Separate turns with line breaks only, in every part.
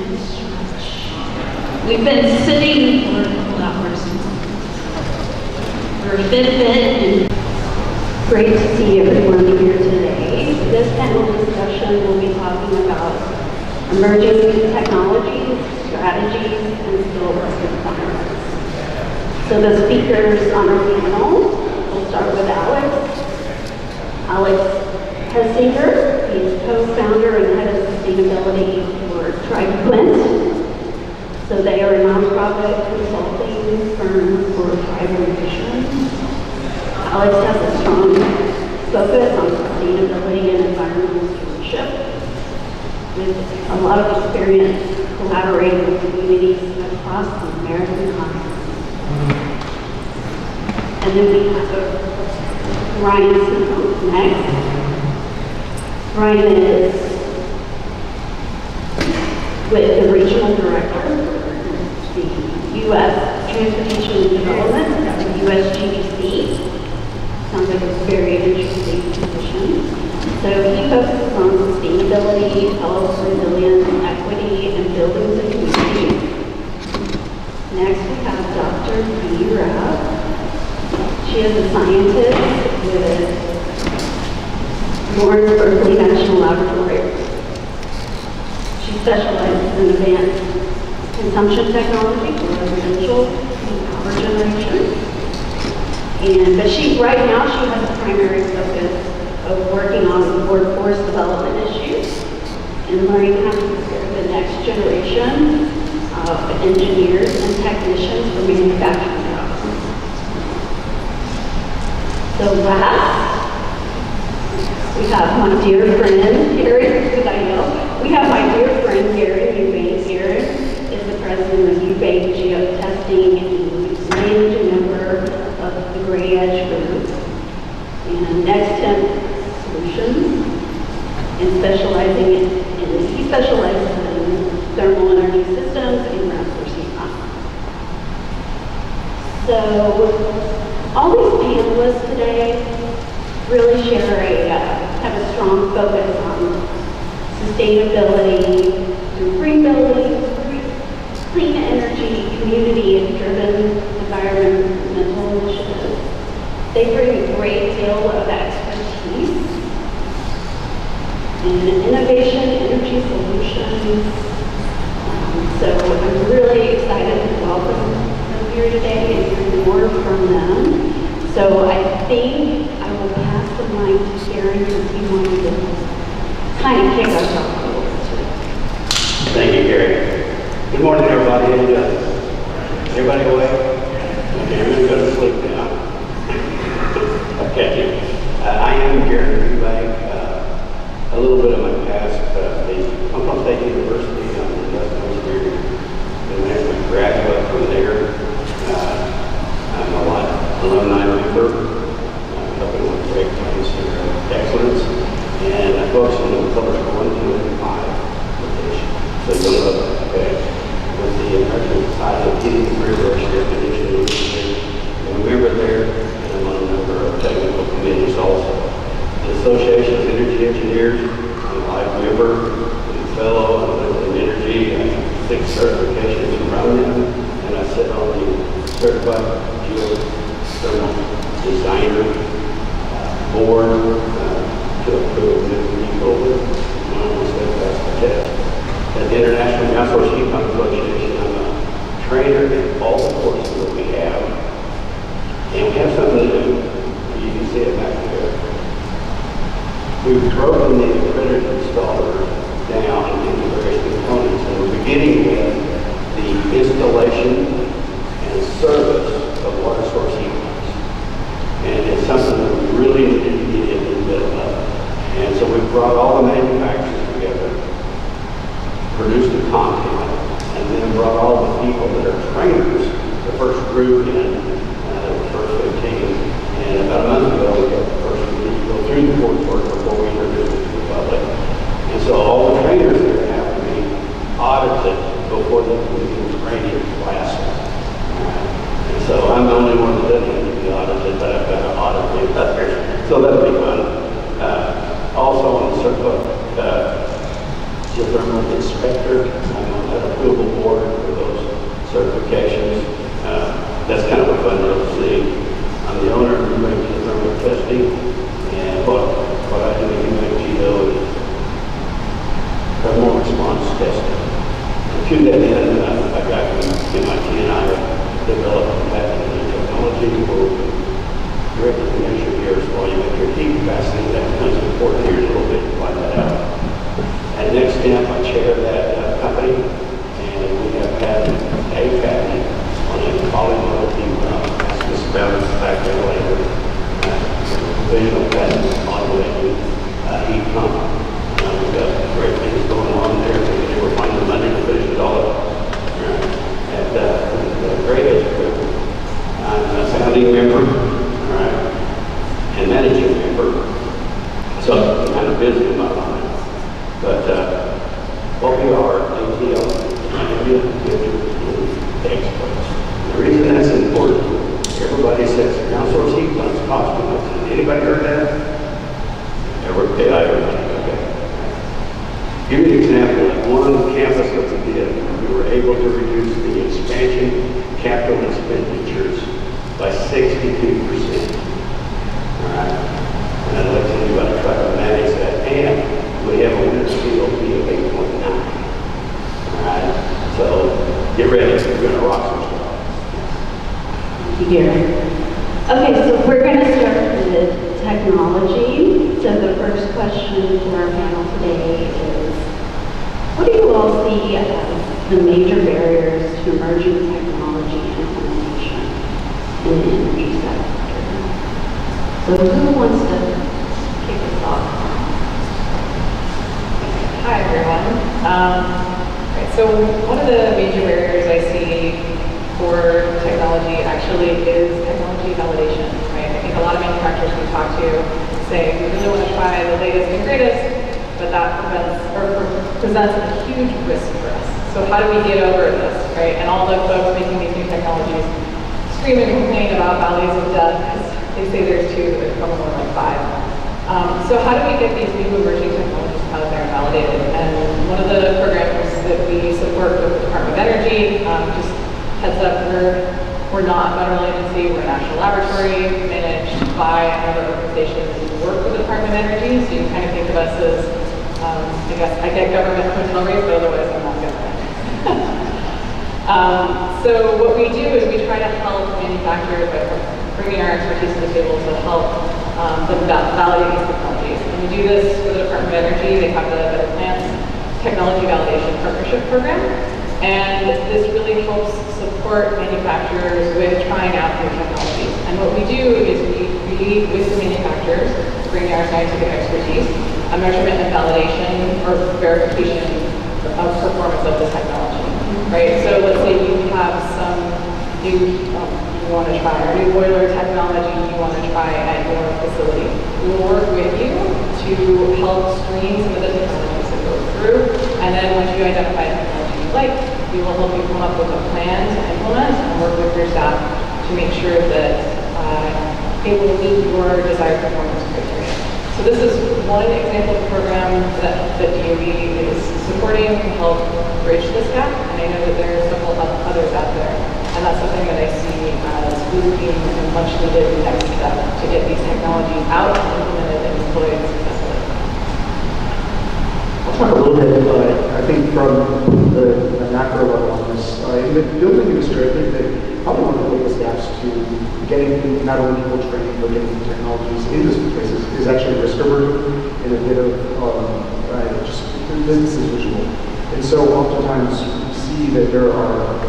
and stretch. We've been sitting for a couple hours for a bit, and great to see everyone here today. This panel discussion will be talking about emerging technologies, strategies, and skill requirements. So the speakers on our panel, we'll start with Alex. Alex Hessinger, he's co-founder and head of sustainability for TribeQuint. So they are a nonprofit consulting firm for tribal missions. Alex has a strong focus on sustainability and environmental stewardship, with a lot of experience collaborating with communities across the American continent. And then we have Ryan Snow next. Ryan is with the regional director of the U.S. Transportation and Development at the U.S. GPC. Sounds like a very interesting position. So he focuses on sustainability, health, resilience, equity, and buildings and community. Next we have Dr. B. Rapp. She is a scientist with Lawrence Berkeley National Laboratory. She specializes in advanced consumption technology for residential and power generation. But right now she has a primary focus of working on workforce development issues and learning how to prepare the next generation of engineers and technicians for manufacturing jobs. So last, we have my dear friend, Gary, because I know. We have my dear friend, Gary Eubank. Gary is the president of Eubank Geotesting and managing member of the Gray Edge Group and Next Temp Solutions, and he specializes in thermal energy systems and ground source heat pumps. So all these panelists today really have a strong focus on sustainability through green buildings, clean energy, community, and driven environmental initiatives. They bring a great deal of expertise in innovation, energy solutions. So I'm really excited to welcome them here today and hear more from them. So I think I will pass the mic to Sharon because he wanted to kind of kick us off a little bit.
Thank you, Gary. Good morning, everybody. Everybody awake? Okay, I'm going to go to sleep now. Okay. I am Gary Eubank. A little bit of my past. I'm from State University. I'm an industrial engineering and management graduate from there. I'm a alumni member, helping with great place of excellence, and I focus on the pillars 1, 2, and 5 location. So you'll know that, okay? With the American Society of Heating and Refrigeration Air Conditioning Industry, I'm a member there, and I'm a member of technical committees also. The Association of Energy Engineers, I'm a life member, I'm a fellow in energy, I have 6 certifications from them, and I sit on the certified geothermal designer board to approve new people on step test. At the International Ground Source Heat Pump Association, I'm a trainer in all the courses that we have. And we have something to do. You can see it back there. We've broken the accredited installer down into various components, and we're beginning with the installation and service of water source heat pumps. And it's something that we really need to get in the middle of. And so we brought all the manufacturers together, produced the content, and then brought all the people that are trainers, the first group in, the first 15. And about a month ago, we got the first group to go through the coursework before we introduced it to the public. And so all the trainers there have to be audited before they can do training classes. So I'm the only one that doesn't have to be audited, but I've got to audit the others. So that'll be fun. Also on the certified geothermal inspector, I'm on that performance testing. To that end, I got MIT and I developed a patent in technology where we directly measure the air's volumetric heat capacity. That becomes important here in a little bit to find that out. At next step, I chair that company, and we have patent, a patent on a polymer heat pump. Ask us about it back there later. Visual patent on a heat pump. We've got great things going on there. We're finding money to finish it all up. And great education. I'm a founding member, all right, and managing member. So I'm kind of busy in my mind. But what we are, ATL, experts. The reason that's important, everybody says ground source heat pumps cost too much. Anybody heard that? Yeah, I heard that. Give you an example, at one campus of the bid, we were able to reduce the expansion capital expenditures by 62%. All right? And I'd like to tell you about try to manage that. And we have a winter COP of 8.9. All right? So get ready, we're going to rock some stuff.
Thank you, Gary. Okay, so we're going to start with technology. So the first question for our panel today is, what do you all see as the major barriers to emerging technology implementation in the energy sector? So who wants to kick us off?
Hi, everyone. Right, so one of the major barriers I see for technology actually is technology validation. Right? I think a lot of manufacturers we talk to say we really want to try the latest and greatest, but that presents a huge risk for us. So how do we get over this, right? And all the folks making these new technologies scream and complain about valleys of death because they say there's two, but there's probably more like five. So how do we get these new emerging technologies out there and validated? And one of the programs that we support with the Department of Energy, just heads up, we're not a federal agency, we're a national laboratory managed by another organization that work with the Department of Energy. So you can kind of think of us as, I guess I get government hotel rates, but otherwise I'm not government. So what we do is we try to help manufacturers by bringing our expertise to the table to help them validate these technologies. And we do this with the Department of Energy. They have the Better Plants Technology Validation Partnership Program. And this really helps support manufacturers with trying out new technologies. And what we do is we create with the manufacturers, bring our scientific expertise, a measurement and validation or verification of performance of the technology, right? So let's say you have some new, you want to try, or new boiler technology you want to try at your facility. We'll work with you to help screen some of the technologies that go through, and then once you identify the technology you like, we will help you come up with a plan to implement and work with your staff to make sure that it will meet your desired performance criteria. So this is one example of a program that DOE is supporting to help bridge this gap, and I know that there are several others out there, and that's something that I see as really being a much needed next step to get these technologies out and implemented and deployed successfully.
I'll talk a little bit, I think from the macro level on this. In the building industry, I think that probably one of the biggest gaps to getting not only people trained, but getting technologies into some places is actually risk aversion and a bit of just business as usual. And so oftentimes we see that there are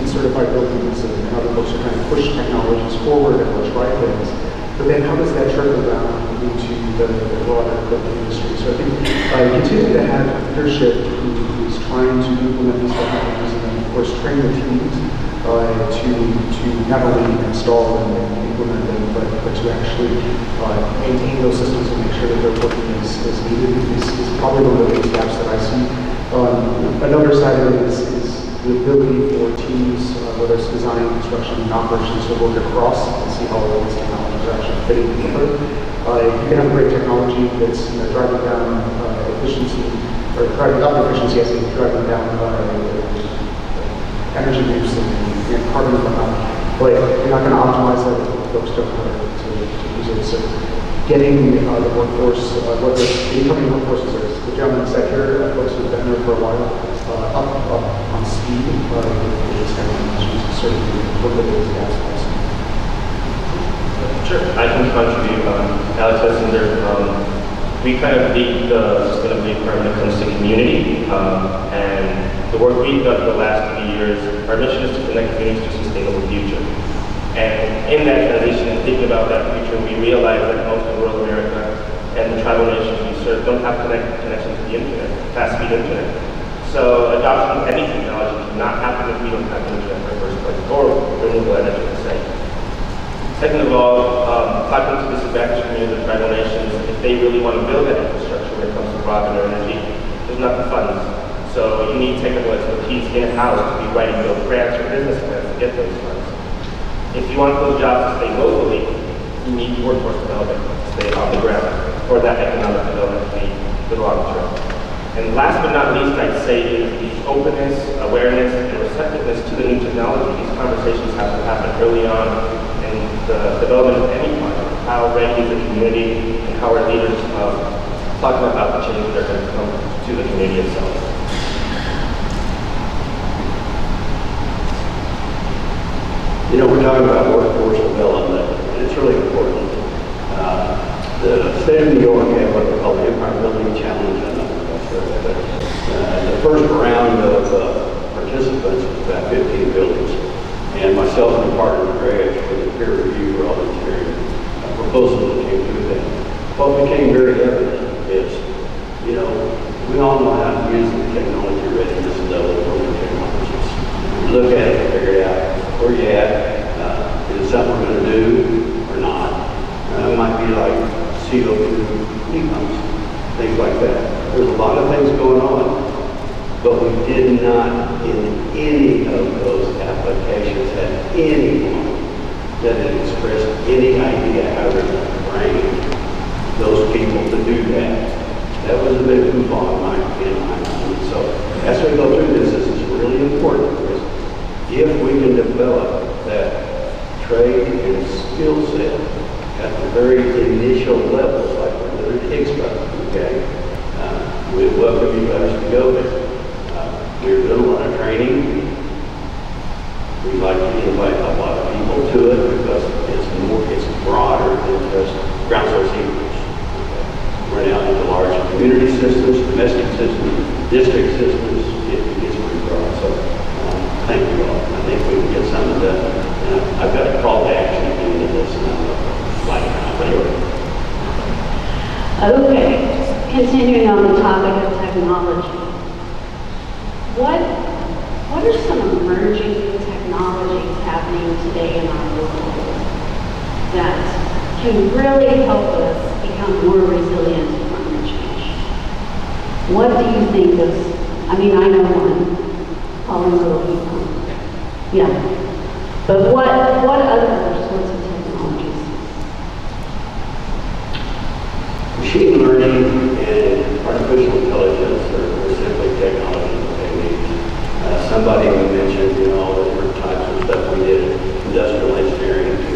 certified buildings and other folks are trying to push technologies forward and will try things. But then how does that trickle down into the broader building industry? So I think continue to have leadership who is trying to implement these technologies and then of course train the teams to not only install and implement them, but to actually maintain those systems and make sure that they're working as needed is probably one of the biggest gaps that I see. Another side of it is the ability for teams, whether it's design, construction, and operations, to work across and see how all these technologies are actually fitting together. You can have a great technology that's driving down efficiency, or driving up efficiency, I think, driving down energy use and carbon and whatnot, but you're not going to optimize that if folks don't know how to use it. So getting the workforce, whether the incoming workforce is the gentleman said here, folks who've been there for a while, up on speed with these technologies, certainly look at those gas prices.
Sure, I can contribute. Alex Hessinger. We kind of lead the sustainability program when it comes to community, and the work we've done for the last 3 years, our mission is to connect communities to a sustainable future. And in that transition and thinking about that future, we realize that most of rural America and the tribal nations we serve don't have connection to the internet, fast-speed internet. So adoption of any technology cannot happen if we don't have internet in the first place, or renewable energy per se. Second of all, talking to the disadvantaged communities of tribal nations, if they really want to build that infrastructure when it comes to broadband energy, there's not the funds. So you need technical expertise in-house to be writing those grants or business plans to get those funds. If you want those jobs to stay locally, you need workforce development to stay on the ground, or that economic development to be the long term. And last but not least, I'd say is the openness, awareness, and receptiveness to the new technology. These conversations have to happen early on in the development of any project. How ready is the community, and how are leaders talking about the changes that are going to come to the community itself.
You know, we're talking about workforce development, and it's really important. The state of New York had what they call the Empire Building Challenge. I don't know if that's right, but the first round of participants was about 15 buildings. And myself and a partner, Greg, with the peer review were all engineering proposals that came through that. What became very evident is, you know, we all know how to use the technology readiness level for the technologies. You look at it and figure it out where you're at, is it something we're going to do or not? It might be like CO2 heat pumps, things like that. There's a lot of things going on. But we did not, in any of those applications, have anyone that had expressed any idea how they're going to train those people to do that. That was a big hoopla in my mind. So as we go through this is really important, because if we can develop that trade and skill set at the very initial levels, like we're doing at Expo, okay? We welcome you guys to go there. We're doing a lot of training. We'd like to invite a lot of people to it because it's broader than just ground source heat pumps. We're now into large community systems, domestic systems, district systems. It gets pretty broad. So thank you all. I think we can get something done. I've got a call to action at the end of this, and I'm like,
Okay, continuing on the topic of technology. What are some emerging technologies happening today in our world that can really help us become more resilient to climate change? What do you think is, I mean, I know one, polymer heat pump. Yeah. But what other sorts of technologies?
machine learning and artificial intelligence are simply technology. Somebody mentioned, you know, all the different types of stuff we did in industrial engineering to,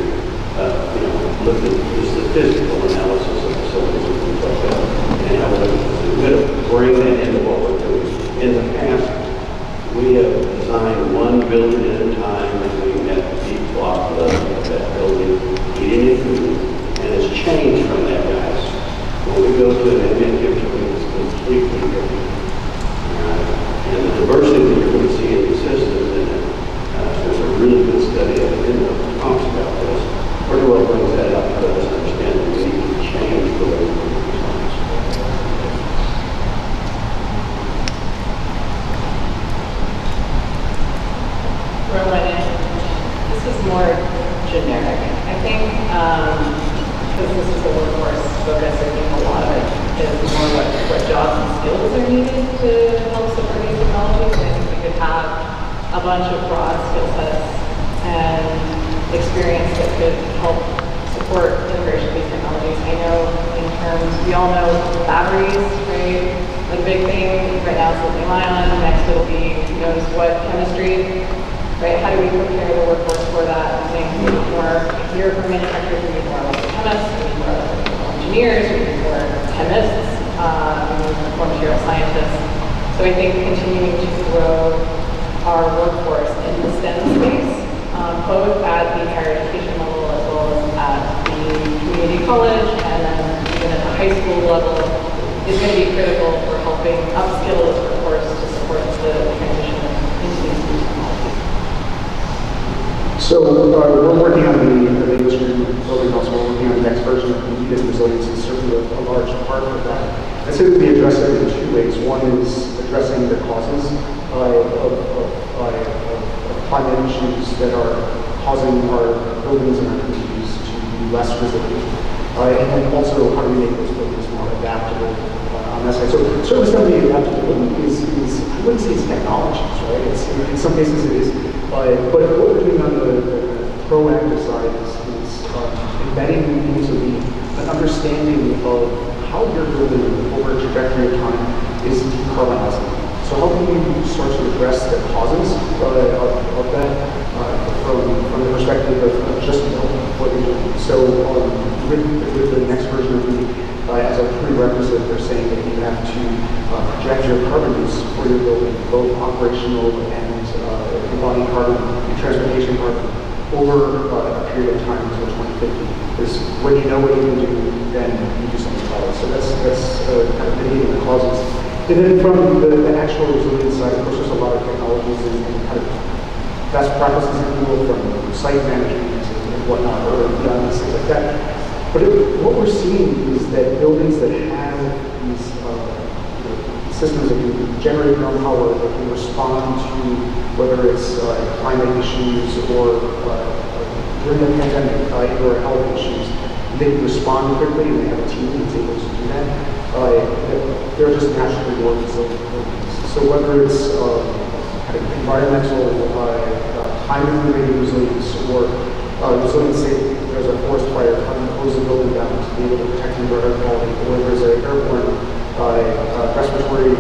look at just the physical analysis of facilities and things like that. And how we're going to bring that into what we're doing. In the past, we have designed one building at a time, and we have a deep block of that building, heating and cooling, and it's changed from that, guys. When we go to an ambient temperature, it's completely different. And the diversity that you're going to see in the systems, and there's a really good study of it in there that talks about this. Pretty well brings that up to us understand that we need to change the way we do things.
Rowan, this is more generic. I think, because this is a workforce focus, I think a lot of it is more what jobs and skills are needed to help support these technologies. And I think we could have a bunch of broad skill sets and experience that could help support integration of these technologies. I know in terms, we all know batteries, right? The big thing right now is lithium ion. Next it'll be, who knows what, chemistry, right? How do we prepare the workforce for that? I think we need more, here for manufacturers, we need more electrical chemists, we need more electrical engineers, we're looking for chemists, we're looking for material scientists. So I think continuing to grow our workforce in the STEM space, both at the higher education level as well as at the community college and then even at the high school level, is going to be critical for helping upskill this workforce to support the transition into these new technologies.
So we're working on the mainstream building also. We're working on the next version of the heat and resilience is certainly a large part of that. I say that we address it in two ways. One is addressing the causes of climate issues that are causing our buildings and our communities to be less resilient. And then also how do we make those buildings more adaptable on that side. So certainly some of the adaptability is I wouldn't say it's technologies, right? It's, in some cases it is. But what we're doing on the proactive side is embedding into an understanding of how your building over a trajectory of time is decarbonizing. So how can you start to address the causes of that from the perspective of just what you're doing? So with the next version of as a prerequisite, they're saying that you have to project your carbon use for your building, both operational and embodied carbon and transportation carbon over a period of time until 2050. Because when you know what you can do, then you do something about it. So that's kind of mitigating the causes. And then from the actual resilience side, of course, there's a lot of technologies and kind of best practices, if you will, from site management and whatnot, or things like that. But what we're seeing is that buildings that have these systems that can generate their own power, that can respond to whether it's climate issues or during the pandemic or health issues, they can respond quickly and they have a team that's able to do that. They're just naturally more resilient buildings. So whether it's kind of environmental, climate-related resilience, or resiliency, there's a forest fire, having to close the building down to be able to protect indoor air quality, or there's an airborne respiratory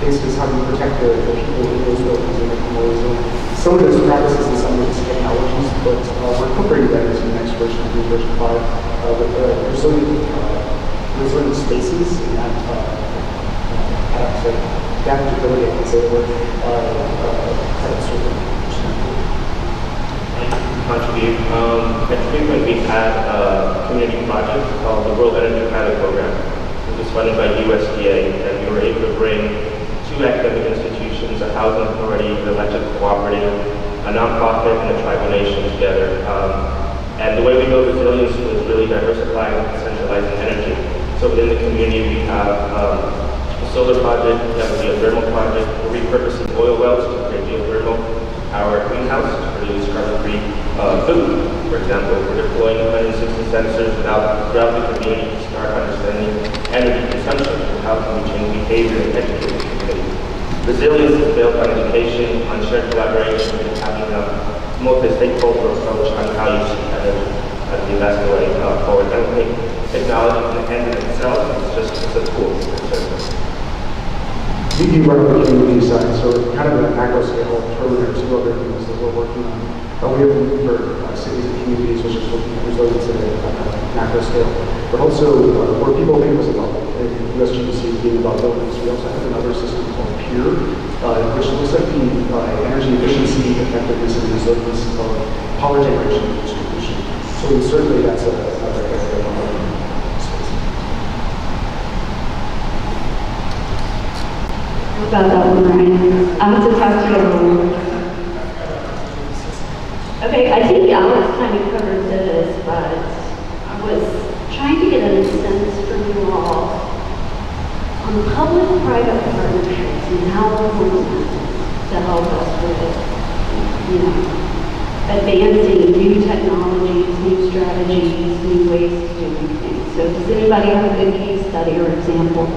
instance, how do you protect the people in those buildings and make them more resilient. Some of those practices and some of those technologies, but we're incorporating that into the next version, version 5, with resilient spaces and adaptability, I can say the word, kind of sort of
contribute. At Frequent, we had a community project called the World Energy Pilot Program. It was funded by USDA, and we were able to bring 2 academic institutions, a housing authority, an electric cooperative, a nonprofit, and a tribal nation together. And the way we build resilience was really diversifying and centralizing energy. So within the community, we have a solar project, we have a geothermal project, we're repurposing oil wells to create geothermal power greenhouse to produce carbon-free food. For example, we're deploying 160 sensors throughout the community to start understanding energy consumption and how can we change behavior and educate the community. Resilience is built on education, on shared collaboration, and having a multi-stakeholder approach on how you see energy as the best way forward. I don't think technology in the end in itself, it's a tool.
You run up the community side, so kind of at a macro scale, there are 2 other things that we're working on. We have a need for cities and communities, which is looking at resilience at a macro scale. But also, where people think it was about US GPC being about buildings, we also have another system called PEER, which looks at the energy efficiency, effectiveness, and resilience of power generation and distribution. So certainly that's another area that we're working on.
About that one, Ryan. I have to talk to you. Okay, I think Alex kind of covered this, but I was trying to get a sense from you all on public-private partnerships and how important that is to help us with, advancing new technologies, new strategies, new ways to do things. So does anybody have a good case study or example?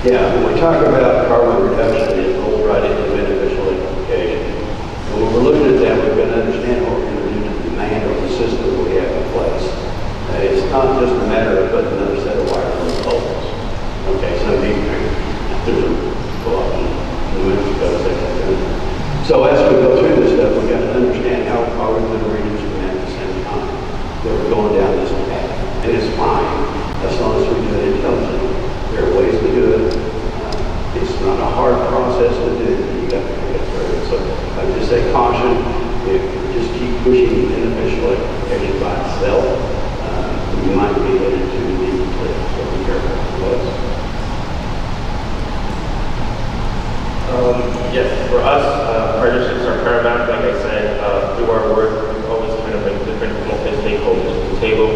Yeah, when we talk about carbon reduction, it rolls right into beneficial implication. And when we're looking at that, we've got to understand what we're going to do to demand on the system that we have in place. It's not just a matter of putting another set of wireless poles. Okay, some people there's a lot of so as we go through this stuff, we've got to understand how are we going to reduce that at the same time. That
Yes, for us, partnerships are paramount. Like I said, through our work, we always kind of bring different multi-stakeholders to the table.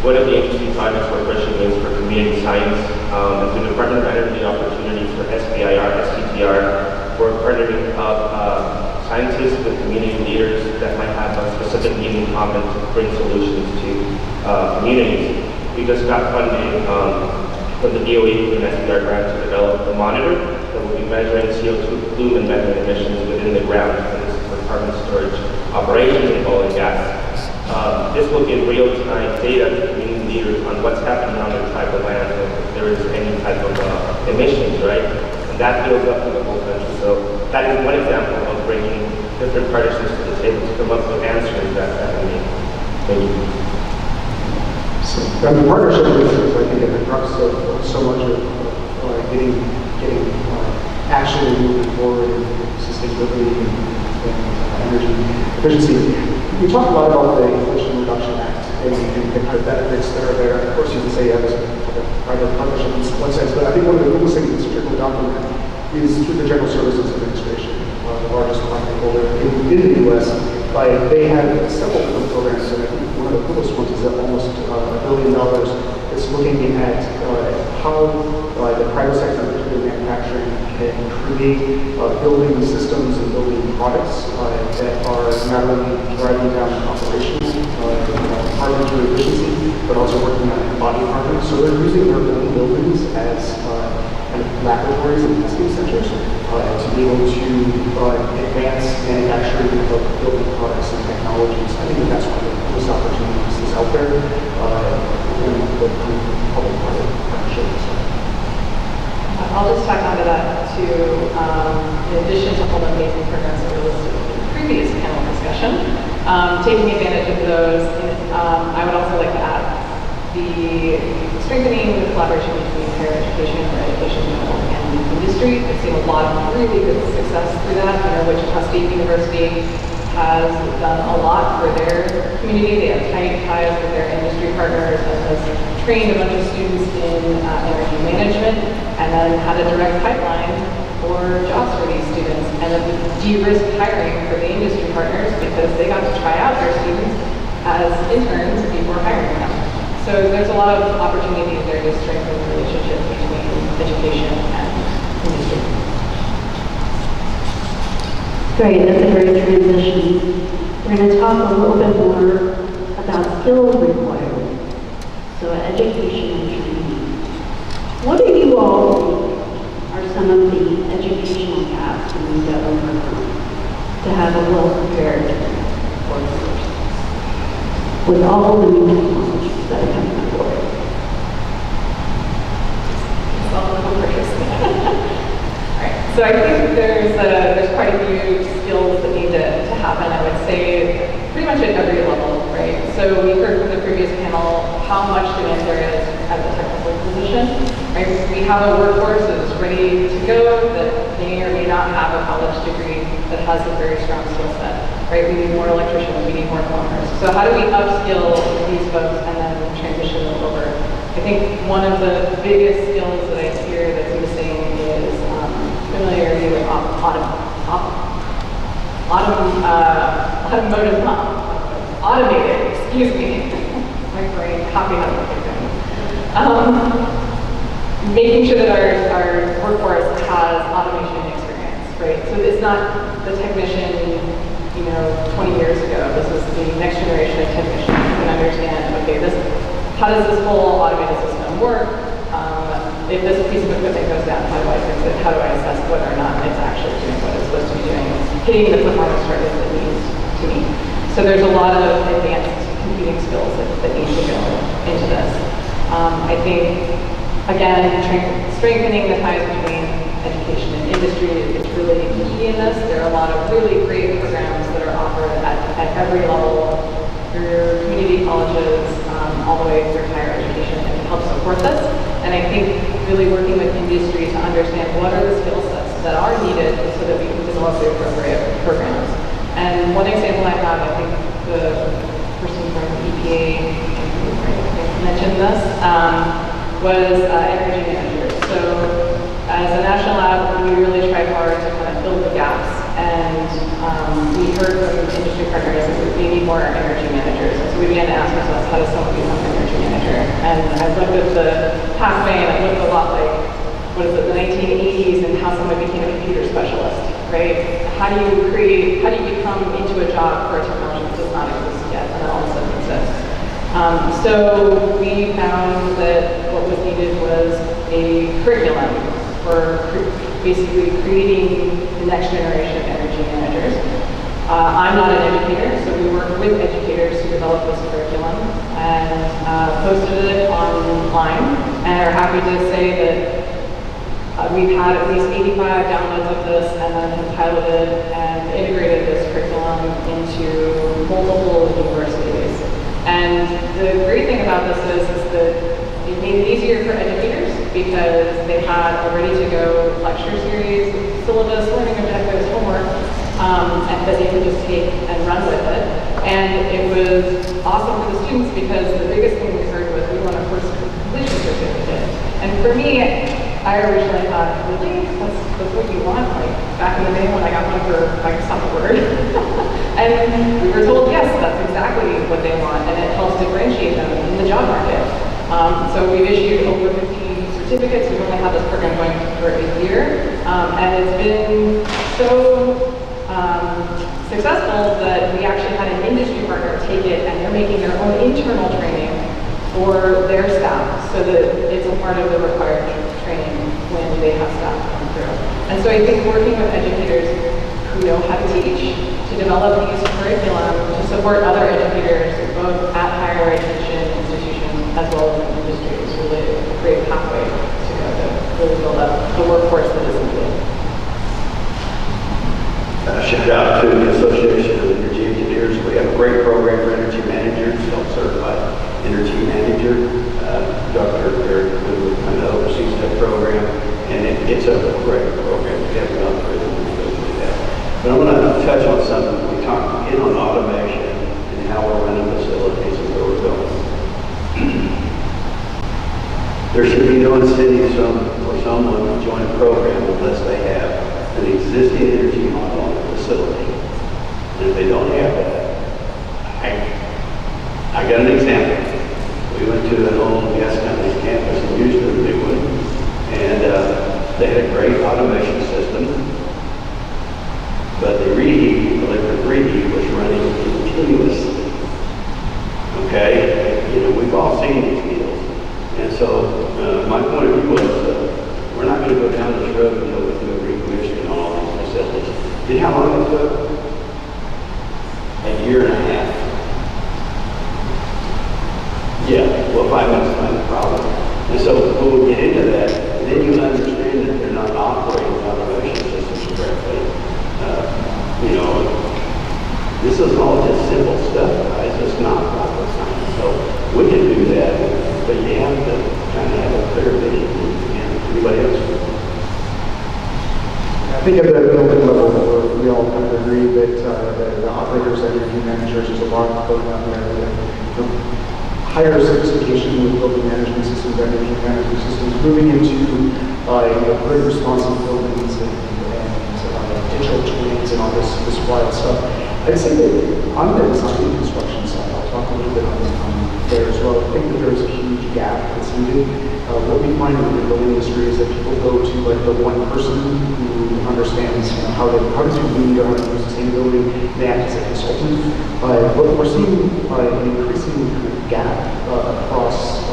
One of the interesting projects we're pushing is for community science. And through the Department of Energy opportunities for SBIR, STTR, we're partnering up scientists with community leaders that might have a specific need in common to bring solutions to communities. We just got funding from the DOE through an SBIR grant to develop a monitor that will be measuring CO2 plume and methane emissions within the ground. And this is for carbon storage operations in oil and gas. This will give real-time data to community leaders on what's happening on their tribal land, and if there is any type of emissions, right? And that builds up to the whole country. So that is one example of bringing different partnerships to the table to come up with answers that we need. Thank you.
So, the partnership is, I think, at the crux of so much of getting actually moving forward in sustainability and energy efficiency. We talk a lot about the Inflation Reduction Act and the kind of benefits that are there. Of course, you can say, yeah, there's a private partnership in one sense, but I think one of the coolest things that's trickled down from that is through the General Services Administration, the largest funding holder in the U.S. They have several different programs, and I think one of the coolest ones is almost $1 billion. It's looking at how the private sector, particularly manufacturing, can create building systems and building products that are not only driving down operations, carbon efficiency, but also working on embodied carbon. So they're using their own buildings as kind of laboratories and testing centers to be able to advance manufacturing of building products and technologies. I think that's one of the coolest opportunities that's out there in the public-private partnership.
I'll just tack onto that too. In addition to all the amazing programs that were listed in the previous panel discussion, taking advantage of those, I would also like to add the strengthening the collaboration between higher education or education in general and industry. I've seen a lot of really good success through that. Wichita State University has done a lot for their community. They have tight ties with their industry partners and has trained a bunch of students in energy management and then had a direct pipeline for jobs for these students and then de-risked hiring for the industry partners because they got to try out their students as interns before hiring them. So there's a lot of opportunities there to strengthen the relationship between education and industry.
Great, that's a great transition. We're going to talk a little bit more about skills required. So education and training. What do you all think are some of the educational gaps we need to overcome to have a well-prepared workforce with all the new technologies that are coming on board?
So I think there's quite a few skills that need to happen, I would say, pretty much at every level, right? So we heard from the previous panel how much demand there is at the technical position, right? We have a workforce that is ready to go that may or may not have a college degree that has a very strong skill set, right? We need more electricians, we need more plumbers. So how do we upskill these folks and then transition them over? I think one of the biggest skills that I hear that's missing is familiarity with automated, excuse me, my brain copying out everything. Making sure that our workforce has automation experience, right? So it's not the technician, 20 years ago. This is the next generation of technicians who can understand, okay, how does this whole automated system work? If this piece of equipment goes down, how do I fix it? How do I assess whether or not it's actually doing what it's supposed to be doing? It's hitting the performance targets that it needs to meet. So there's a lot of advanced computing skills that need to go into this. I think, again, strengthening the ties between education and industry is really key in this. There are a lot of really great programs that are offered at every level through community colleges, all the way through higher education, and help support this. And I think really working with industry to understand what are the skill sets that are needed so that we can develop the appropriate programs. And one example I have, I think the person from EPA mentioned this, was energy managers. So as a national lab, we really try hard looked at the pathway and it looked a lot like, what is it, the 1980s and how someone became a computer specialist, right? How do you become into a job for a technology that does not exist yet and then all of a sudden exists? So we found that what was needed was a curriculum for basically creating the next generation of energy managers. I'm not an educator, so we worked with educators to develop this curriculum and posted it online, and are happy to say that we've had at least 85 downloads of this and then have piloted and integrated this curriculum into multiple universities. And the great thing about this is that it made it easier for educators because they had a ready-to-go lecture series, syllabus, learning objectives, homework, and that they could just take and run with it. And it was awesome for the students because the biggest thing we heard was we want a course completion certificate. And for me, I originally thought, really? That's what you want? Like back in the day when I got one for Microsoft Word. And we were told, yes, that's exactly what they want, and it helps differentiate them in the job market. So we've issued over 15 certificates. We've only had this program going for a year, and it's been so successful that we actually had an industry partner take it, and they're making their own internal training for their staff so that it's a part of the required training when they have staff come through. And so I think working with educators who know how to teach, to develop these curriculum to support other educators, both at higher education institutions as well as in industry, is really a great pathway to go to really build up the workforce that is needed.
Shout out to the Association of Energy Engineers. We have a great program for energy managers, self-certified energy manager. Dr. Eric kind of oversees that program, and it's a great program. We haven't gone through it, we'll go through that. But I'm going to touch on something. We talked again on automation and how we're running facilities and where we're going. There should be no incentive for someone to join a program unless they have an existing energy model on the facility. And if they don't have that, I got an example. We went to an old gas company's campus in Houston, big one, and they had a great automation system, but the electric reheat was running continuously. Okay? We've all seen these deals. And so my point of view was we're not going to go down this road until we do a recommissioning on all these facilities. Do you know how long it took? A year and a half. Yeah, well, 5 months is not a problem. And so when we get into that, then you understand that they're not operating automation systems correctly. This is all just simple stuff, guys. It's not rocket science. So we can do that, but you have to kind of have a clear vision. Anybody else?
I think at the building level, we all kind of agree that the operators and energy managers, there's a lot going on there. Higher sophistication with building management systems, energy management systems, moving into very responsive buildings and digital twins and all this wild stuff. I'd say that on the design and construction side, I'll talk a little bit on there as well. I think that there's a huge gap that's needed. What we find in the building industry is that people go to like the one person who understands how to do lean or how to do sustainability. They act as a consultant. But we're seeing an increasing gap across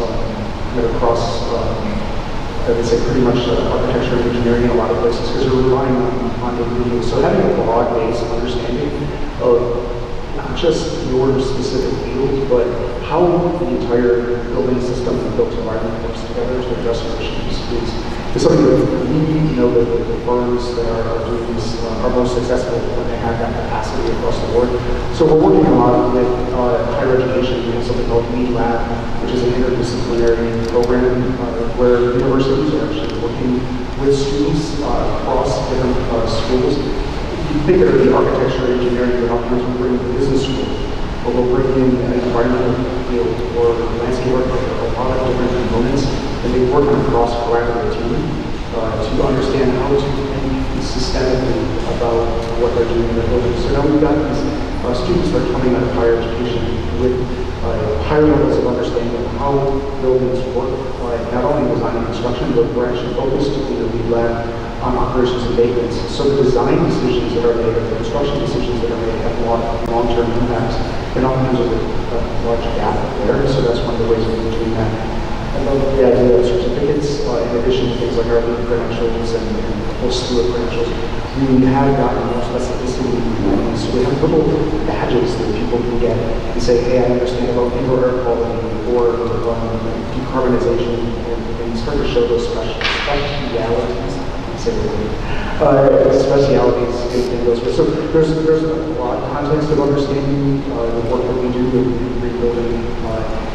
I would say pretty much architecture and engineering in a lot of places because they're relying on the So having a broad base of understanding of not just your specific field, but how the entire building system and built environment works together to address your issues is something that we know that the firms that are doing these are most successful when they have that capacity across the board. So we're working a lot with higher education. We have something called Lead Lab, which is an interdisciplinary program where universities are actually working with students across different schools. You think of the architecture, engineering, but oftentimes we bring the business school, or we'll bring in an environmental field or landscape architecture, or a lot of different components, and they work on a cross-collaborative team to understand how to make systemically about what they're doing in their buildings. So now we've got these students that are coming out of higher education with higher levels of understanding of how buildings work, not only design and construction, but we're actually focused in the lead lab on operations and maintenance. So the design decisions that are made, or the construction decisions that are made have long-term impacts. And oftentimes there's a large gap there, so that's one of the ways we're doing that. I love the idea of certificates, in addition to things like our lead credentials and a whole slew of credentials. We have gotten more specificity, and so we have little badges that people can get and say, hey, I understand about indoor air quality or decarbonization, and start to show those specialities. Specialities in those. So there's a lot of context of understanding the work that we do in rebuilding,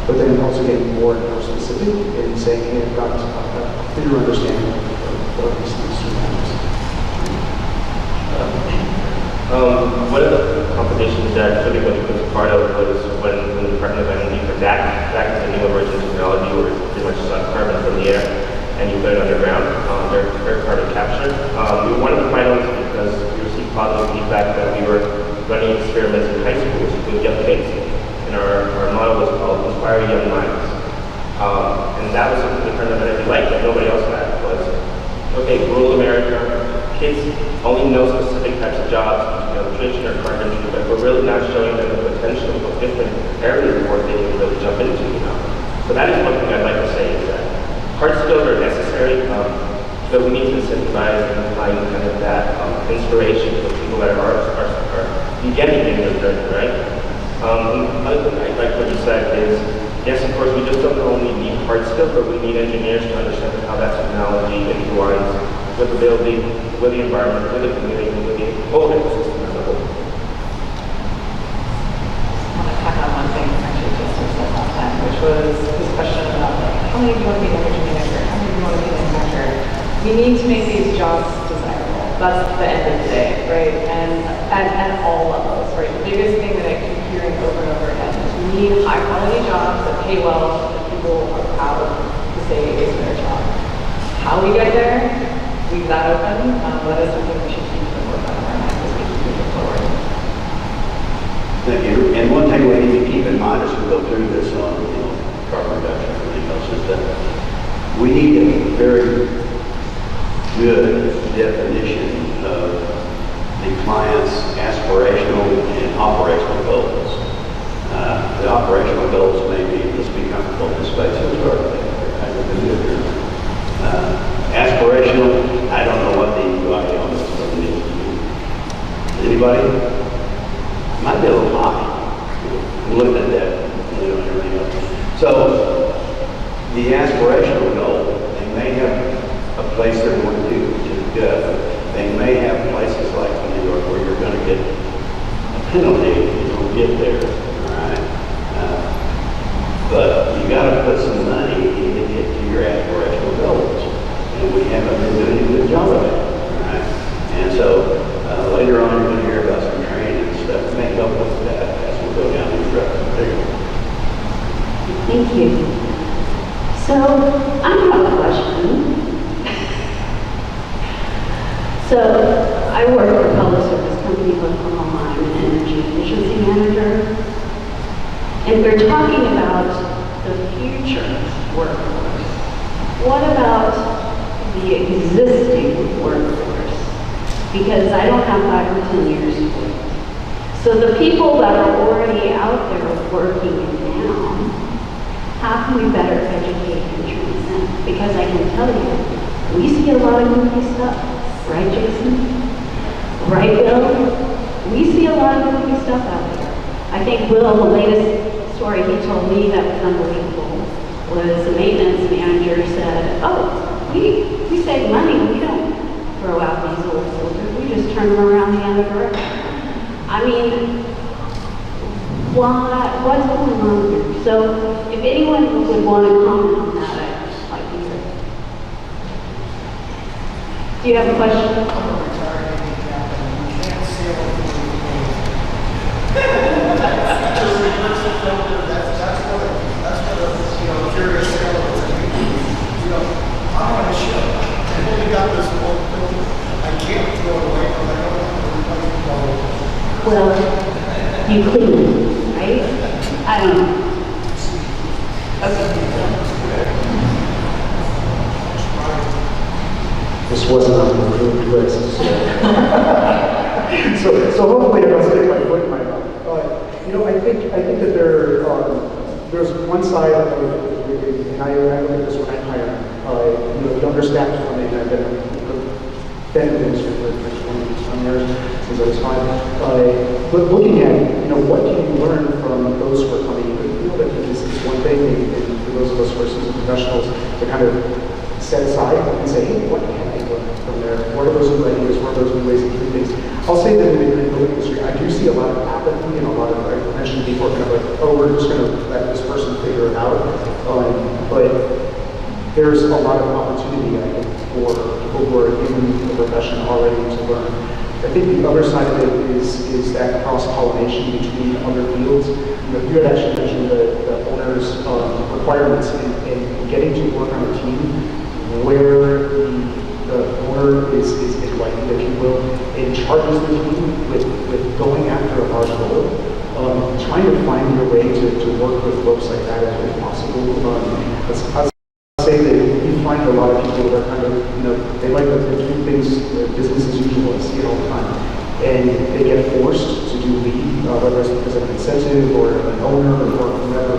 but then also getting more and more specific and saying, hey, I've got a clear understanding of these things through matters.
One of the competitions that everybody was part of was when the Department of Energy put back into new emerging technology, where it's pretty much carbon from the air, and you put it underground, air carbon capture. We were one of the finalists because we received positive feedback that we were running experiments in high schools with young kids, and our model was called Inspire Young Minds. And that was something the Department of Energy liked that nobody else had, was, okay, rural America, kids only know specific types of jobs, nutrition or carpentry, but we're really not showing them the potential of different areas of work they can really jump into, So that is one thing I'd like to say is that hard skills are necessary, but we need to incentivize and find kind of that inspiration for people that are beginning in their journey, right? Another thing I like what you said is, yes, of course, we just don't only need hard skills, but we need engineers to understand how that technology intertwines with the building, with the environment, with the community, with the whole ecosystem as a whole.
I want to tack on one thing actually just said last time, which was this question about like, how many do you want to be an energy manager? How many do you want to be an manufacturer? We need to make these jobs desirable. That's the end of the day, right? And at all levels, right? The biggest thing that I keep hearing over and over again is we need high quality jobs that pay well, that people are proud to say is their job. How we get there, leave that open. That is something we should keep to work on our mind as we keep moving forward.
Thank you. And one thing we need to keep in mind as we go through this on carbon reduction and everything else is that we need a very good definition of the client's aspirational and operational goals. The operational goals may be, let's be comfortable in this space, aspirational, I don't know what the UI on this one needs to be. Anybody? Might be a little high. Look at that, and everything else. So, the aspirational goal, they may have a place they're going to go. They may have places like New York where you're going to get a penalty if you don't get there, all right? But you got to put some money in to get to your aspirational goals. And we haven't been doing a good job of it, all right? And so later on you're going to hear about some training and stuff to make up with that as we go down these roads. There you go.
Thank you. So I have a question. So I work for a public service company called Oklahoma. I'm an energy efficiency manager. And we're talking about the future workforce. What about the existing workforce? Because I don't have 5 or 10 years to wait. So the people that are already out there working now, how can we better educate and train them? Because I can tell you, we see a lot of goofy stuff. Right, Jason? Right, Will? We see a lot of goofy stuff out there. I think Will, the latest story he told me that was unbelievable was the maintenance manager said, oh, we save money. We don't throw out these old filters. We just turn them around the other direction. I mean, what's going on here? So if anyone would want to comment on that, I'd like to hear it. Do you have a question?
I'm on a ship, and we got this old building. I can't
well, you clean it, right? I don't know.
This wasn't on the approved list. So hopefully I don't stick my foot in my mouth. I think that there's one side of it, and I look at this when I'm hiring. The understaffed funding, I've been in the industry for 20 years since I was 5. But looking at, what can you learn from those who are coming in? I think this is one thing, and for those of us who are seasoned professionals, to kind of set aside and say, hey, what can I learn from there? What are those new ideas? What are those new ways of doing things? I'll say that in the building industry, I do see a lot of apathy and a lot of, I mentioned before, kind of like, oh, we're just going to let this person figure it out. But there's a lot of opportunity, I think, for people who are in the profession already to learn. I think the other side of it is that cross-pollination between other fields. You had actually mentioned the owner's requirements in getting to work on a team where the owner is enlightened, if you will, and charges the team with going after a large goal, trying to find your way to work with folks like that as possible. I'll say that you find a lot of people that are kind of, they like to do things business as usual. I see it all the time. And they get forced to do lead, whether it's because of an incentive or an owner or whatever.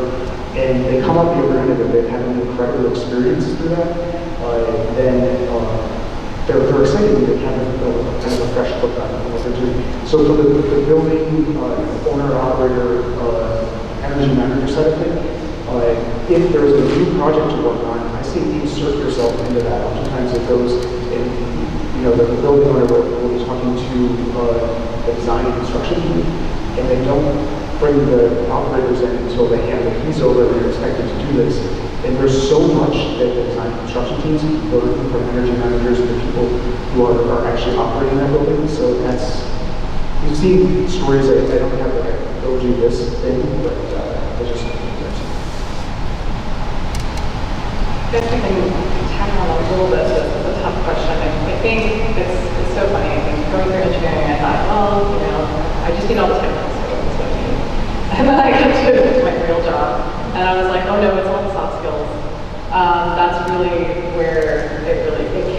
And they come up the other end of it, they've had an incredible experience through that. Then they're excited to kind of a fresh look on what they're doing. So for the building owner, operator, energy manager side of things, if there's a new project to work on, I say insert yourself into that. Oftentimes it goes in, the building owner will be talking to the design and construction team, and they don't bring the operators in until they hand the keys over and they're expected to do this. And there's so much that the design and construction teams learn from energy managers and the people who are actually operating that building. So you've seen stories, I don't have like a go do this thing, but I just
I guess we can tack on a little bit, so it's a tough question. I think it's so funny. I think going through engineering, I thought, I just need all the technical skills. That's what I need. And then I got to my real job, and I was like, oh no, it's all the soft skills. That's really where it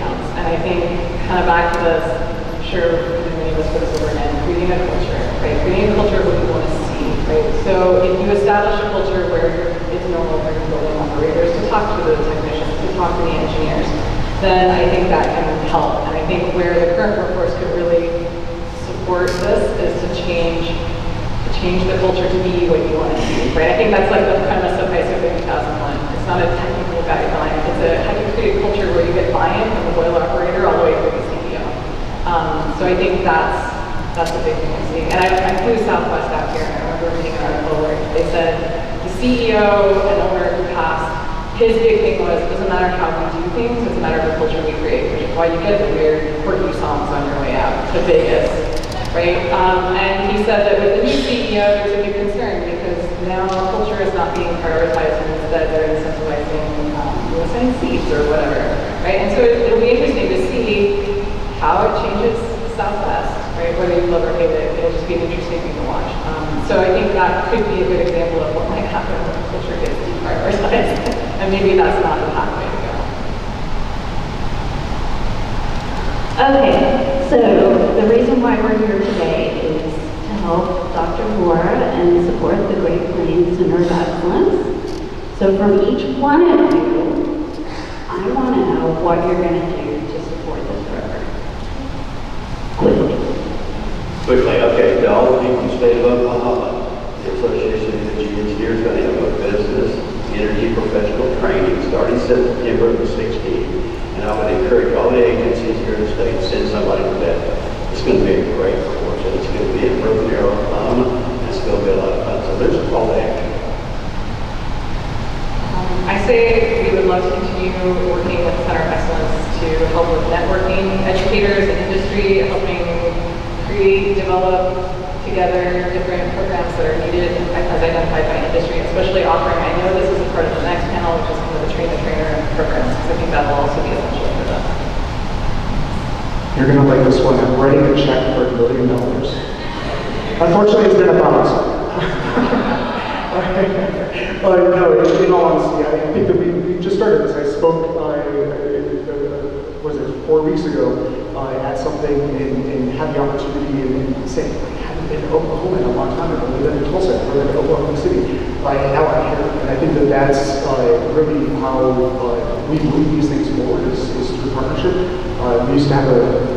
counts. And I think kind of back to this, I'm sure many of us put this over again, creating a culture, right? Creating a culture of what you want to see, right? So if you establish a culture where it's normal for your building operators to talk to the technicians, to talk to the engineers, then I think that can help. And I think where the current workforce could really support this is to change the culture to be what you want it to be, right? I think that's like the premise of ISO 50001. It's not a technical guideline. It's how you create a culture where you get buy-in from the boiler operator all the way through the CEO. So I think that's a big thing I'm seeing. And I flew Southwest out here, and I remember reading an article where they said the CEO and owner who passed, his big thing was, it doesn't matter how we do things, it's a matter of the culture we create, which is why you get the weird quirky songs on your way out to Vegas, right? And he said that with the new CEO, there's a big concern because now culture is not being prioritized, and instead they're incentivizing assigned seats or whatever, right? And so it'll be interesting to see how it changes Southwest, right? Whether you love or hate it, it'll just be an interesting thing to watch. So I think that could be a good example of what might happen when the culture gets deprioritized, and maybe that's not the pathway to go.
Okay, so the reason why we're here today is to help Dr. Moore and support the Great Plains Center of Excellence. So from each one of you, I want to know what you're going to do to support this program.
Quickly, okay, to all of you from the state of Oklahoma, the Association of Energy Engineers is going to have a business energy professional training starting September the 16th. And I would encourage all the agencies here in the state to send somebody to that. It's going to be a great course, and it's going to be in Broken Arrow, Oklahoma, and it's going to be a lot of fun. So there's a call to action.
I say we would love to continue working with the Center of Excellence to help with networking, educators and industry, helping create, develop together different programs that are needed as identified by industry, especially offering, I know this is a part of the next panel, which is kind of the train-the-trainer programs, because I think that will also be essential for them.
You're going to like this one. I'm writing a check for $1 billion. Unfortunately, it's been a bounce. No, in all honesty, I think that we just started this. I spoke, was it 4 weeks ago, at something and had the opportunity and said, I haven't been to Oklahoma in a long time ago. We've been to Tulsa, we've been to Oklahoma City, and now I'm here. And I think that that's really how we move these things forward is through partnership. We used to have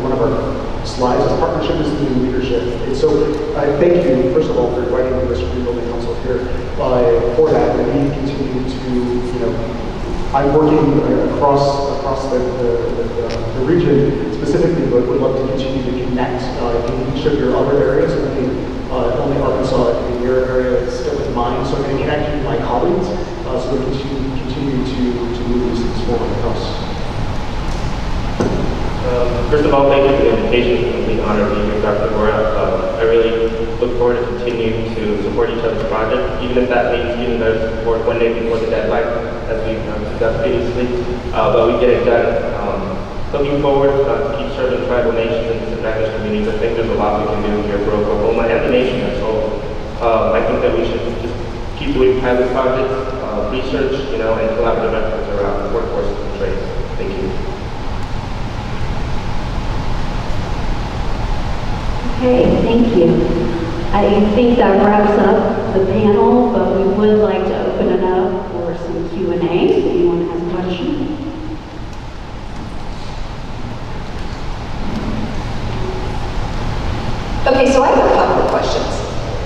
one of our slides as partnership is the new leadership. And so thank you, first of all, for inviting the Western Building Council here for that. And we continue to, I'm working across the region specifically, but would love to continue to connect in each of your other areas. I think only Arkansas in your area is still in mine, so I'm going to connect you with my colleagues so we can continue to move these things forward across.
First of all, thank you for the invitation. It's a complete honor to be here, Dr. Gora. I really look forward to continuing to support each other's project, even if that means giving us support one day before the deadline, as we've discussed previously. But we get it done. Looking forward to keep serving tribal nations and disadvantaged communities. I think there's a lot we can do here for Oklahoma and the nation as a whole. I think that we should just keep doing pilot projects, research, and collaborative efforts around workforce and trade. Thank you.
Okay, thank you. I think that wraps up the panel, but we would like to open it up for some Q&A if anyone has a question.
Okay, so I have a couple of questions.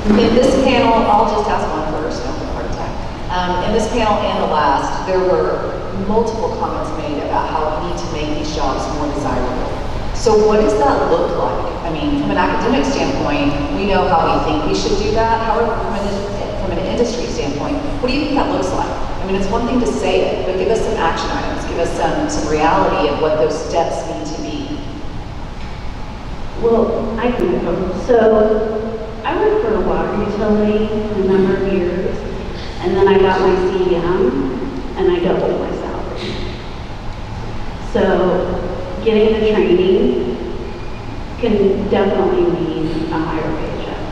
In this panel, I'll just ask one first, don't have a heart attack. In this panel and the last, there were multiple comments made about how we need to make these jobs more desirable. So what does that look like? I mean, from an academic standpoint, we know how we think we should do that. However, from an industry standpoint, what do you think that looks like? I mean, it's one thing to say it, but give us some action items. Give us some reality of what those steps need to be.
Well, I can go. So I worked for a water utility for a number of years, and then I got my CDM, and I doubled my salary. So getting the training can definitely mean a higher paycheck.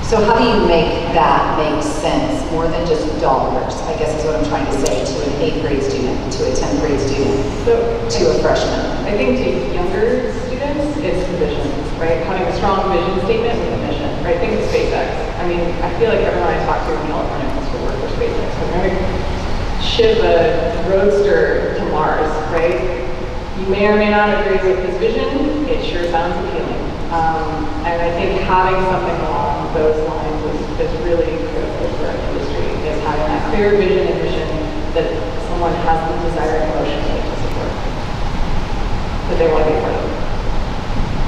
So how do you make that make sense more than just dollars, I guess is what I'm trying to say, to an 8th grade student, to a 10th grade student, to a freshman?
I think to younger students, it's the vision, right? Having a strong vision statement with a mission, right? Think of SpaceX. I mean, I feel like everyone I talk to in California wants to work for SpaceX. So we're going to ship a roadster to Mars, right? You may or may not agree with his vision. It sure sounds appealing. And I think having something along those lines is really critical for our industry, is having that clear vision and mission that someone has the desire and emotionally to support, that they want to be part of.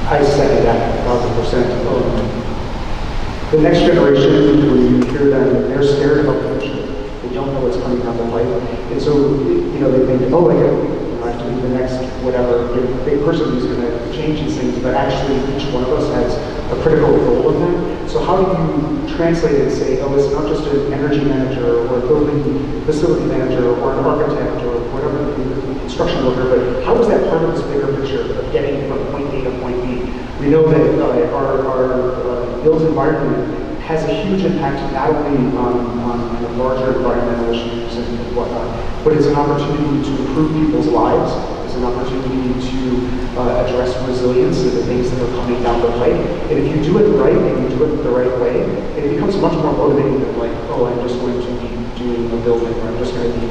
I second that 1,000%. The next generation, when you hear them, they're scared about the future. They don't know what's coming down the pipe. And so, they think, oh, I have to be the next whatever big person who's going to change these things, but actually each one of us has a critical role in that. So how do you translate it and say, oh, it's not just an energy manager or a building facility manager or an architect or whatever, the construction worker, but how is that part of this bigger picture of getting from point A to point B? We know that our built environment has a huge impact not only on larger environmental issues and whatnot, but it's an opportunity to improve people's lives. It's an opportunity to address resilience and the things that are coming down the pipe. And if you do it right and you do it the right way, it becomes much more motivating than like, oh, I'm just going to be doing a building, or I'm just going to be,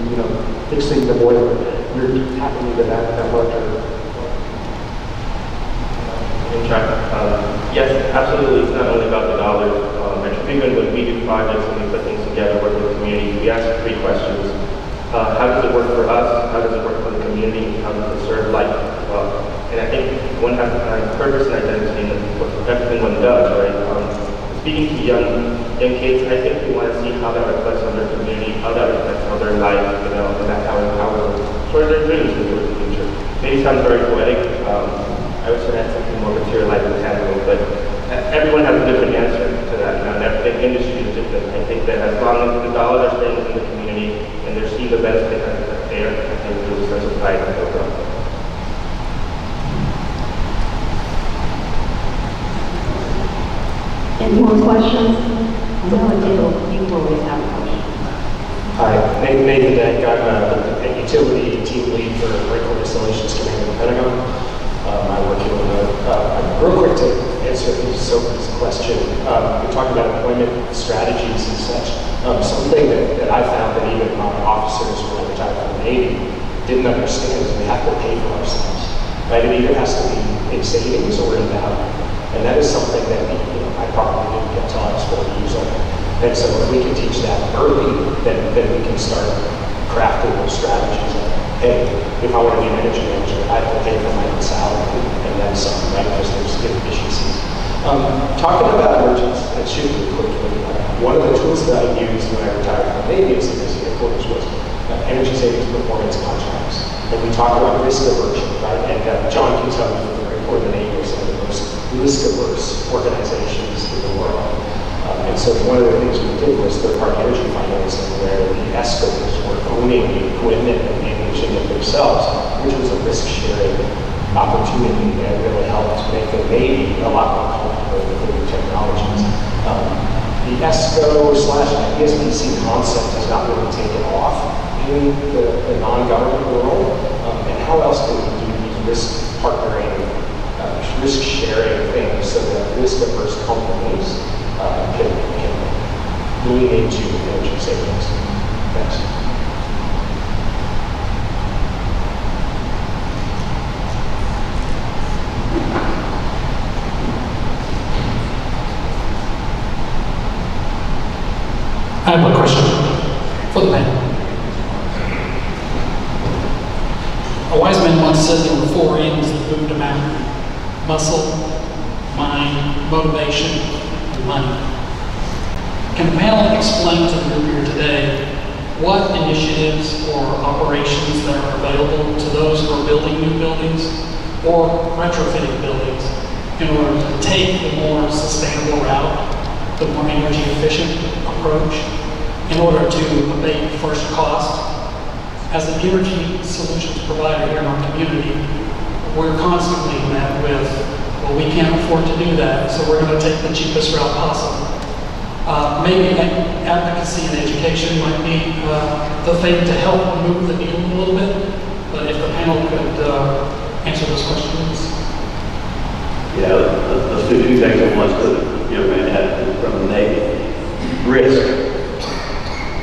fixing the boiler. You're tapping into that larger.
Yes, absolutely. It's not only about the dollars. Even when we do projects and we put things together, work with the community, we ask 3 questions. How does it work for us? How does it work for the community? How does it serve life as well? And I think one has to find purpose and identity in what everything one does, right? Speaking to young kids, I think we want to see how that reflects on their community, how that reflects on their life, and that's how it empowers them towards their dreams and towards the future. Maybe sounds very poetic. I wish I had something more materialized and tangible, but everyone has a different answer to that. And every industry is different. I think that as long as the dollars are staying in the community and they're seeing the benefit that's there, I think there's a sense of pride that goes up.
more questions? I know you always have a question.
Hi, Nathan Deck. I'm a utility team lead for Breakwater Installations Command in the Pentagon. I work here real quick to answer Sophie's question. We talked about employment strategies and such. Something that I found that even my officers when I retired from the Navy didn't understand is we have to pay for ourselves. Right? It either has to be in savings or in value. And that is something that I probably didn't get until I was 40 years old. And so if we can teach that early, then we can start crafting those strategies. Hey, if I want to be an energy manager, I have to pay for my own salary and then some, right? Because there's inefficiencies. Talking about emergence and shooting quickly, one of the tools that I used when I retired from the Navy as a headquarters was energy savings performance contracts. And we talk about risk aversion, right? And John can tell you from the report, the Navy is one of the most risk-averse organizations in the world. And so one of the things we did was third-party energy financing, where the ESCOs were owning the equipment and managing it themselves, which was a risk-sharing opportunity that really helped make the Navy a lot more comfortable with the new technologies. The ESCO/ISBC concept has not really taken off in the non-government world. And how else can we do these risk partnering, risk-sharing things so that risk-averse companies can lean into energy savings? Thanks.
I have a question for the panel. A wise man once said there were four M's that moved a mountain: muscle, mind, motivation, and money. Can the panel explain to the group here today what initiatives or operations that are available to those who are building new buildings or retrofitting buildings in order to take the more sustainable route, the more energy efficient approach, in order to abate first cost? As an energy solutions provider here in our community, we're constantly met with, well, we can't afford to do that, so we're going to take the cheapest route possible. Maybe advocacy and education might be the thing to help move the needle a little bit, but if the panel could answer those questions.
Yeah, let's do two things at once because the young man had from the Navy. Risk.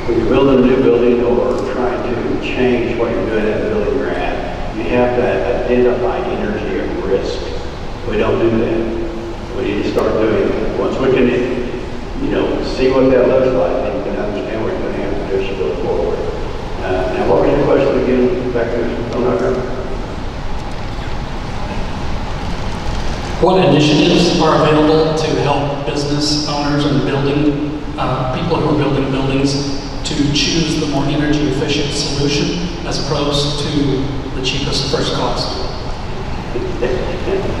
When you're building a new building or trying to change what you're doing at the building you're at, you have to identify energy and risk. We don't do that. We need to start doing it. Once we can, see what that looks like, then you can understand what you're going to have to do as you go forward. Now, what was your question again, back there?
What initiatives are available to help business owners and building people who are building buildings to choose the more energy efficient solution as opposed to the cheapest first cost?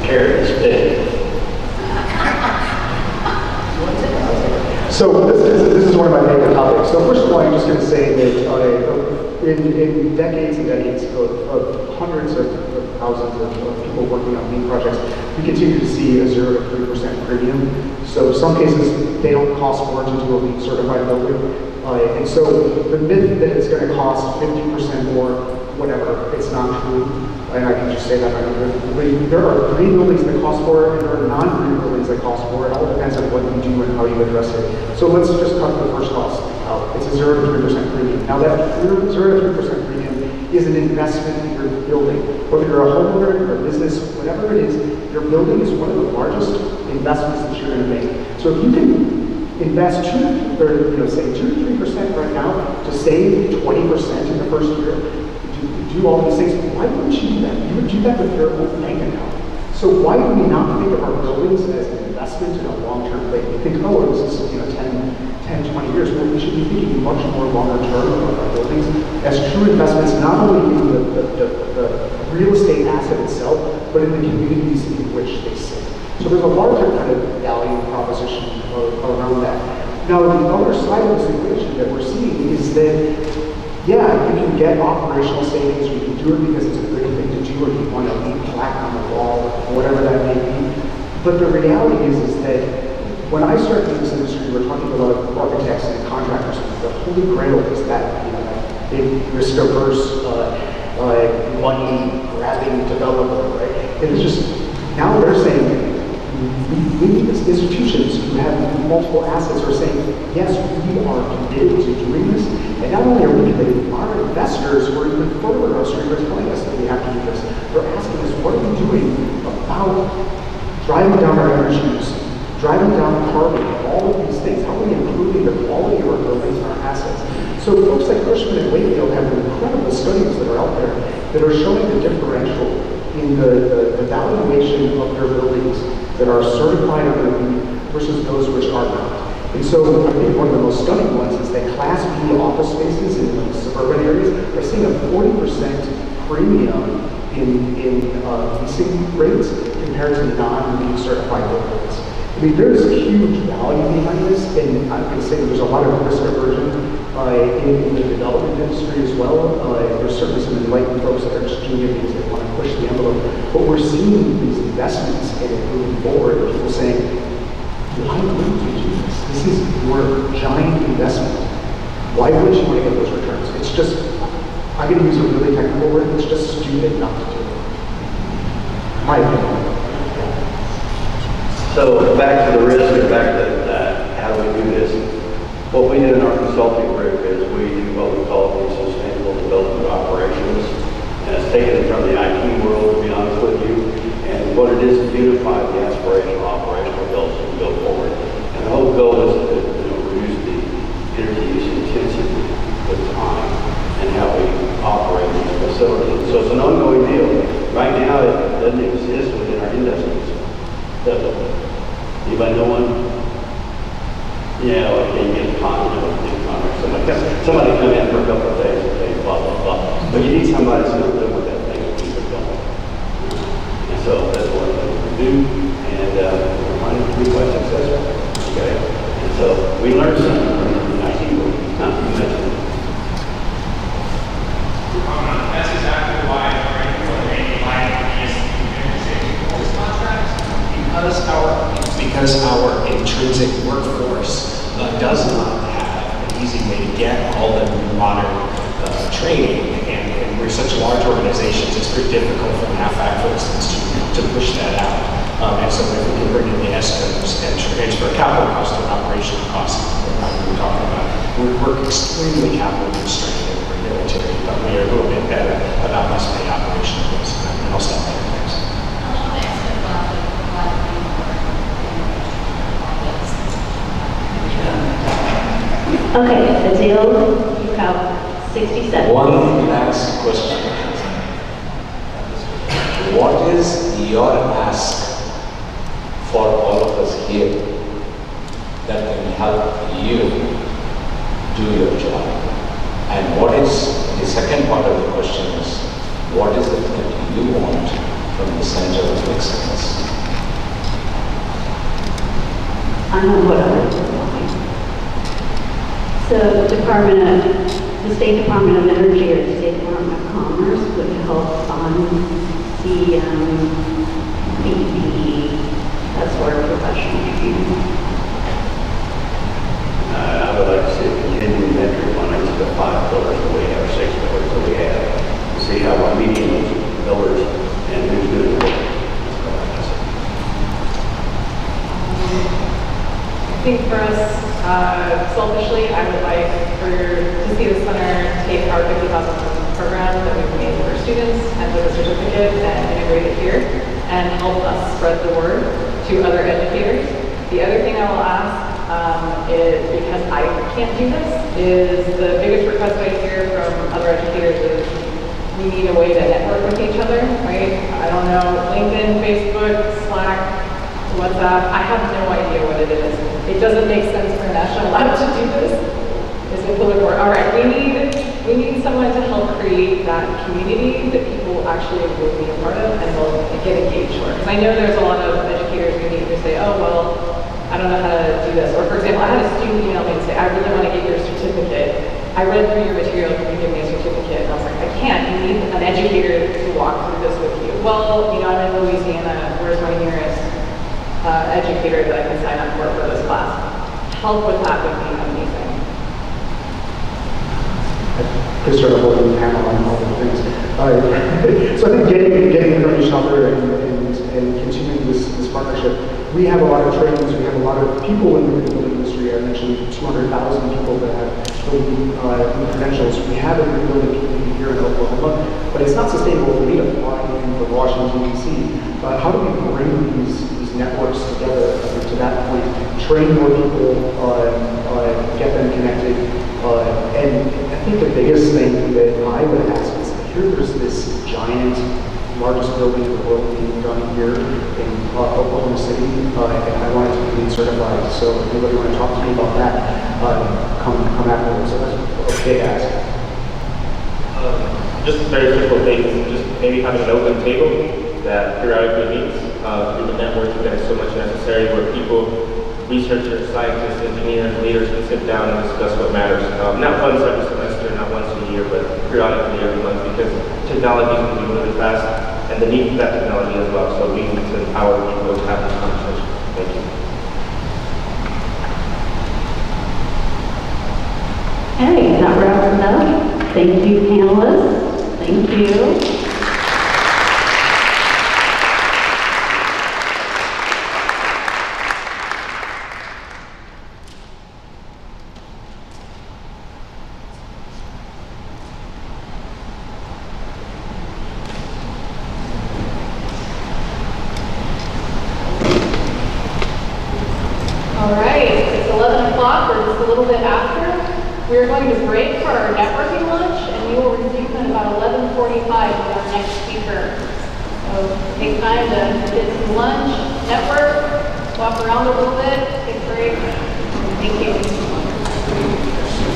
Carrot is big.
So this is one of my favorite topics. So first of all, I'm just going to say that in decades and decades of hundreds of thousands of people working on lean projects, we continue to see a 0 to 3% premium. So in some cases, they don't cost more to do a lean certified building. And so the myth that it's going to cost 50% more, whatever, it's not true. And I can just say that. There are green buildings that cost more, and there are non-green buildings that cost more. It all depends on what you do and how you address it. So let's just cut the first cost out. It's a 0 to 3% premium. Now that 0 to 3% premium is an investment in your building. Whether you're a homeowner or a business, whatever it is, your building is one of the largest investments that you're going to make. So if you can invest 2 to 3% right now to save 20% in the first year, do all these things, why wouldn't you do that? You would do that with your own bank account. So why do we not think of our buildings as an investment in a long-term play? We think, oh, this is 10, 20 years. Well, we should be thinking much more longer term about our buildings as true investments, not only in the real estate asset itself, but in the communities in which they sit. So there's a larger kind of value proposition around that. Now, the other side of this equation that we're seeing is that, yeah, you can get operational savings, you can do it because it's a good thing to do, or you want to leave plaque on the wall, or whatever that may be. But the reality is that when I started in this industry, we were talking to a lot of architects and contractors, and the holy grail is that, that big risk-averse, money-grabbing developer, right? And it's just, now they're saying, we need these institutions who have multiple assets are saying, yes, we are committed to doing this. And not only are we committed, our investors who are even further upstream are telling us that we have to do this. They're asking us, what are we doing about driving down our energy use, driving down carbon, all of these things? How are we improving the quality of our buildings and our assets? So folks like Cushman and Wakefield have incredible studies that are out there that are showing the differential in the valuation of their buildings that are certified under LEED versus those which are not. And so I think one of the most stunning ones is that Class B office spaces in the suburban areas are seeing a 40% premium in leasing rates compared to non-LEED certified buildings. I mean, there's huge value behind this, and I'm going to say there's a lot of risk aversion in the development industry as well. There's certainly some enlightened folks that are just doing things that want to push the envelope. But we're seeing these investments and moving forward, and people saying, why wouldn't you do this? This is your giant investment. Why wouldn't you want to get those returns? It's just, I'm going to use a really technical word, it's just stupid not to do it. My opinion.
So back to the risk and back to how do we do this? What we do in our consulting group is we do what we call the sustainable development operations. And it's taken from the IT world, to be honest with you. And what it is unify the aspirational operational goals as we go forward. And the whole goal is to reduce the energy use intensity with time and how we operate these facilities. So it's an ongoing deal. Right now it doesn't exist within our industries. Anybody know one? Yeah, okay, you get a contract. Somebody come in for a couple of days and say blah, blah, blah. But you need somebody that's going to live with that thing and keep it going. And so that's what we do. And we're trying to be quite successful. Okay? And so we learned something from the IT world. Not to mention it.
That's exactly why because our intrinsic workforce does not have an easy way to get all the modern training, and we're such large organizations, it's very difficult for NAFAC, for instance, to push that out. And so if we can bring in the ESCOs and transfer capital costs to operational costs, like we were talking about, we're extremely capital constrained in the military, but we are a little bit better about us paying operational costs. And I'll stop there. Thanks.
Okay, Adil, you have 60 seconds.
One last question. What is your ask for all of us here that can help you do your job? And what is the second part of the question is, what is it that you want from the Center of Excellence?
I know what I would like. So the State Department of Energy or the State Department of Commerce would help fund the BP, that sort of professional training.
I would like to see a continuing metric on each of the 5 pillars that we have, 6 pillars that we have, to see how we're meeting those pillars and who's doing what.
I think for us, selfishly, I would like to see the center take our 50,000 program that we've made for students and with a certificate and integrate it here and help us spread the word to other educators. The other thing I will ask is, because I can't do this, is the biggest request I hear from other educators is we need a way to network with each other, right? I don't know, LinkedIn, Facebook, Slack, WhatsApp, I have no idea what it is. It doesn't make sense for a national lab to do this. Is it political? All right, we need someone to help create that community that people actually will be a part of and will get engaged for. Because I know there's a lot of educators who need to say, oh, well, I don't know how to do this. Or for example, I had a student email me and say, I really want to get your certificate. I read through your material, can you give me a certificate? And I was like, I can't, you need an educator to walk through this with you. Well, I'm in Louisiana, where's my nearest educator that I can sign up for this help with that would be amazing.
Could start a whole new panel on all the things. So I think getting information out there and continuing this partnership. We have a lot of trainings, we have a lot of people in the building industry. I mentioned 200,000 people that have building credentials. We have a building community here in Oklahoma, but it's not sustainable for me to fly in from Washington, D.C. How do we bring these networks together to that point, train more people, get them connected, and I think the biggest thing that I would ask is, here there's this giant, largest building in the world being done here in Oklahoma City, and I want it to be LEED certified. So if anybody want to talk to me about that, come afterwards. So that's okay to ask.
Just very simple things, just maybe having an open table that periodically meets through the networking that is so much necessary, where people, researchers, scientists, engineers, leaders can sit down and discuss what matters. Not once every semester, not once a year, but periodically every month, because technology is moving really fast, and the need for that technology as well. So we need to empower people to have this conversation. Thank you.
Okay, that wraps it up. Thank you, panelists. Thank you.
All right, it's 11 o'clock, or just a little bit after. We are going to break for our networking lunch, and we will resume at about 11:45 with our next speaker. So take time to get some lunch, network, walk around a little bit, take a break.